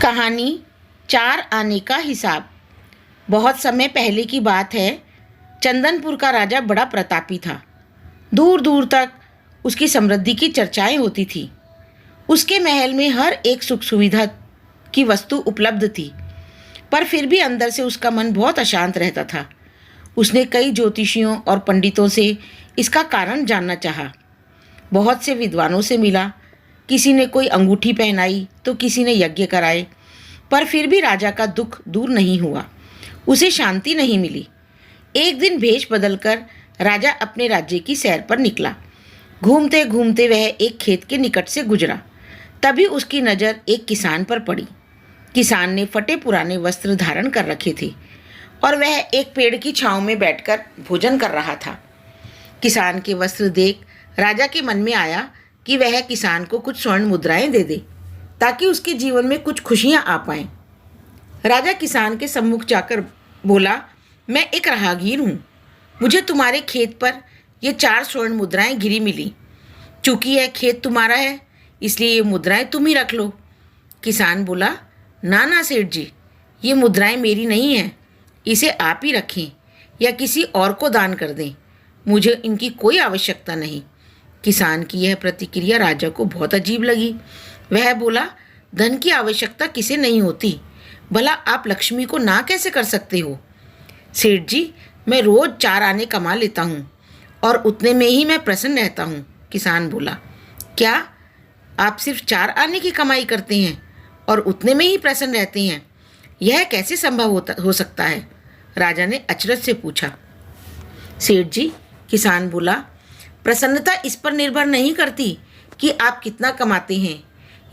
कहानी 4 आने का हिसाब। बहुत समय पहले की बात है। चंदनपुर का राजा बड़ा प्रतापी था। दूर दूर तक उसकी समृद्धि की चर्चाएं होती थी। उसके महल में हर एक सुख सुविधा की वस्तु उपलब्ध थी, पर फिर भी अंदर से उसका मन बहुत अशांत रहता था। उसने कई ज्योतिषियों और पंडितों से इसका कारण जानना चाहा। बहुत से विद्वानों से मिला। किसी ने कोई अंगूठी पहनाई तो किसी ने यज्ञ कराए, पर फिर भी राजा का दुख दूर नहीं हुआ। उसे शांति नहीं मिली। एक दिन भेष बदलकर राजा अपने राज्य की सैर पर निकला। घूमते घूमते वह एक खेत के निकट से गुजरा। तभी उसकी नज़र एक किसान पर पड़ी। किसान ने फटे पुराने वस्त्र धारण कर रखे थे और वह एक पेड़ की छांव में बैठकर भोजन कर रहा था। किसान के वस्त्र देख राजा के मन में आया कि वह किसान को कुछ स्वर्ण मुद्राएं दे दे, ताकि उसके जीवन में कुछ खुशियां आ पाएं। राजा किसान के सम्मुख जाकर बोला, मैं एक राहगीर हूँ। मुझे तुम्हारे खेत पर ये 4 स्वर्ण मुद्राएं गिरी मिली। चूंकि यह खेत तुम्हारा है, इसलिए ये मुद्राएं तुम ही रख लो। किसान बोला, ना ना सेठ जी, ये मुद्राएं मेरी नहीं हैं। इसे आप ही रखें या किसी और को दान कर दें। मुझे इनकी कोई आवश्यकता नहीं। किसान की यह प्रतिक्रिया राजा को बहुत अजीब लगी। वह बोला, धन की आवश्यकता किसे नहीं होती, भला आप लक्ष्मी को ना कैसे कर सकते हो? सेठ जी, मैं रोज 4 आने कमा लेता हूँ और उतने में ही मैं प्रसन्न रहता हूँ। किसान बोला, क्या आप सिर्फ 4 आने की कमाई करते हैं और उतने में ही प्रसन्न रहते हैं? यह कैसे संभव हो सकता है? राजा ने अचरज से पूछा। सेठ जी, किसान बोला, प्रसन्नता इस पर निर्भर नहीं करती कि आप कितना कमाते हैं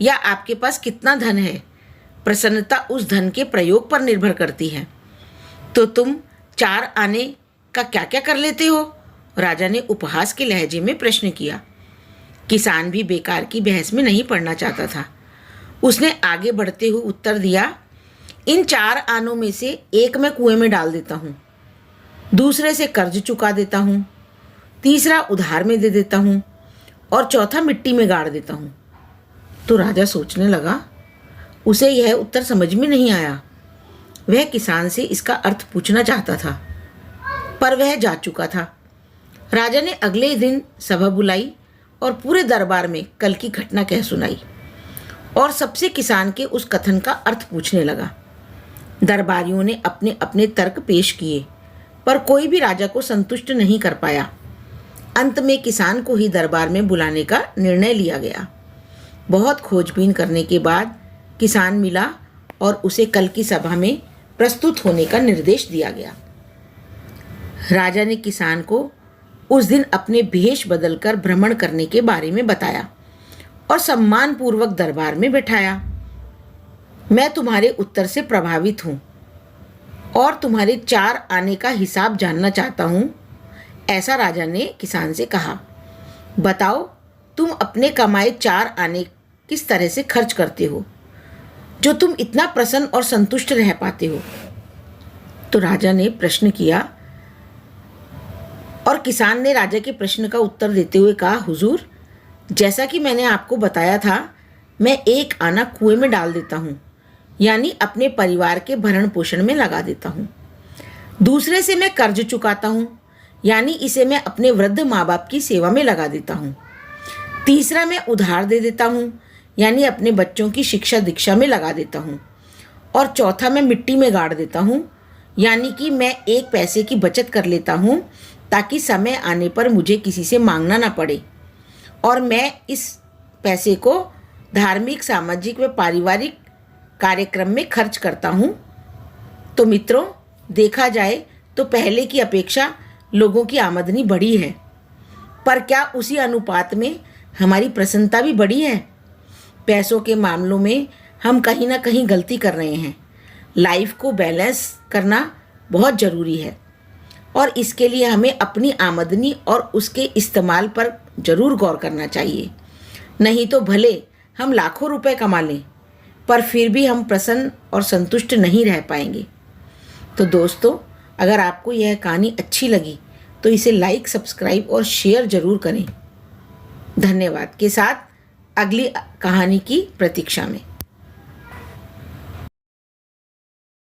या आपके पास कितना धन है। प्रसन्नता उस धन के प्रयोग पर निर्भर करती है। तो तुम 4 आने का क्या क्या कर लेते हो? राजा ने उपहास के लहजे में प्रश्न किया। किसान भी बेकार की बहस में नहीं पड़ना चाहता था। उसने आगे बढ़ते हुए उत्तर दिया, इन 4 आनों में से एक मैं कुएं में डाल देता हूँ, दूसरे से कर्ज चुका देता हूँ, तीसरा उधार में दे देता हूँ और चौथा मिट्टी में गाड़ देता हूँ। तो राजा सोचने लगा। उसे यह उत्तर समझ में नहीं आया। वह किसान से इसका अर्थ पूछना चाहता था, पर वह जा चुका था। राजा ने अगले दिन सभा बुलाई और पूरे दरबार में कल की घटना कह सुनाई और सबसे किसान के उस कथन का अर्थ पूछने लगा। दरबारियों ने अपने अपने तर्क पेश किए, पर कोई भी राजा को संतुष्ट नहीं कर पाया। अंत में किसान को ही दरबार में बुलाने का निर्णय लिया गया। बहुत खोजबीन करने के बाद किसान मिला और उसे कल की सभा में प्रस्तुत होने का निर्देश दिया गया। राजा ने किसान को उस दिन अपने भेष बदलकर भ्रमण करने के बारे में बताया और सम्मानपूर्वक दरबार में बैठाया। मैं तुम्हारे उत्तर से प्रभावित हूँ और तुम्हारे 4 आने का हिसाब जानना चाहता हूँ, ऐसा राजा ने किसान से कहा। बताओ, तुम अपने कमाए 4 आने किस तरह से खर्च करते हो, जो तुम इतना प्रसन्न और संतुष्ट रह पाते हो? तो राजा ने प्रश्न किया और किसान ने राजा के प्रश्न का उत्तर देते हुए कहा, हुजूर, जैसा कि मैंने आपको बताया था, मैं 1 आना कुएं में डाल देता हूँ, यानी अपने परिवार के भरण पोषण में लगा देता हूँ। दूसरे से मैं कर्ज चुकाता हूँ, यानी इसे मैं अपने वृद्ध माँ बाप की सेवा में लगा देता हूँ। तीसरा मैं उधार दे देता हूँ, यानी अपने बच्चों की शिक्षा दीक्षा में लगा देता हूँ। और चौथा मैं मिट्टी में गाड़ देता हूँ, यानी कि मैं 1 पैसे की बचत कर लेता हूँ, ताकि समय आने पर मुझे किसी से मांगना ना पड़े। और मैं इस पैसे को धार्मिक, सामाजिक व पारिवारिक कार्यक्रम में खर्च करता हूँ। तो मित्रों, देखा जाए तो पहले की अपेक्षा लोगों की आमदनी बढ़ी है, पर क्या उसी अनुपात में हमारी प्रसन्नता भी बढ़ी है? पैसों के मामलों में हम कहीं ना कहीं गलती कर रहे हैं। लाइफ को बैलेंस करना बहुत ज़रूरी है और इसके लिए हमें अपनी आमदनी और उसके इस्तेमाल पर ज़रूर गौर करना चाहिए। नहीं तो भले हम लाखों रुपए कमा लें, पर फिर भी हम प्रसन्न और संतुष्ट नहीं रह पाएंगे। तो दोस्तों, अगर आपको यह कहानी अच्छी लगी तो इसे लाइक, सब्सक्राइब और शेयर ज़रूर करें। धन्यवाद के साथ अगली कहानी की प्रतीक्षा में।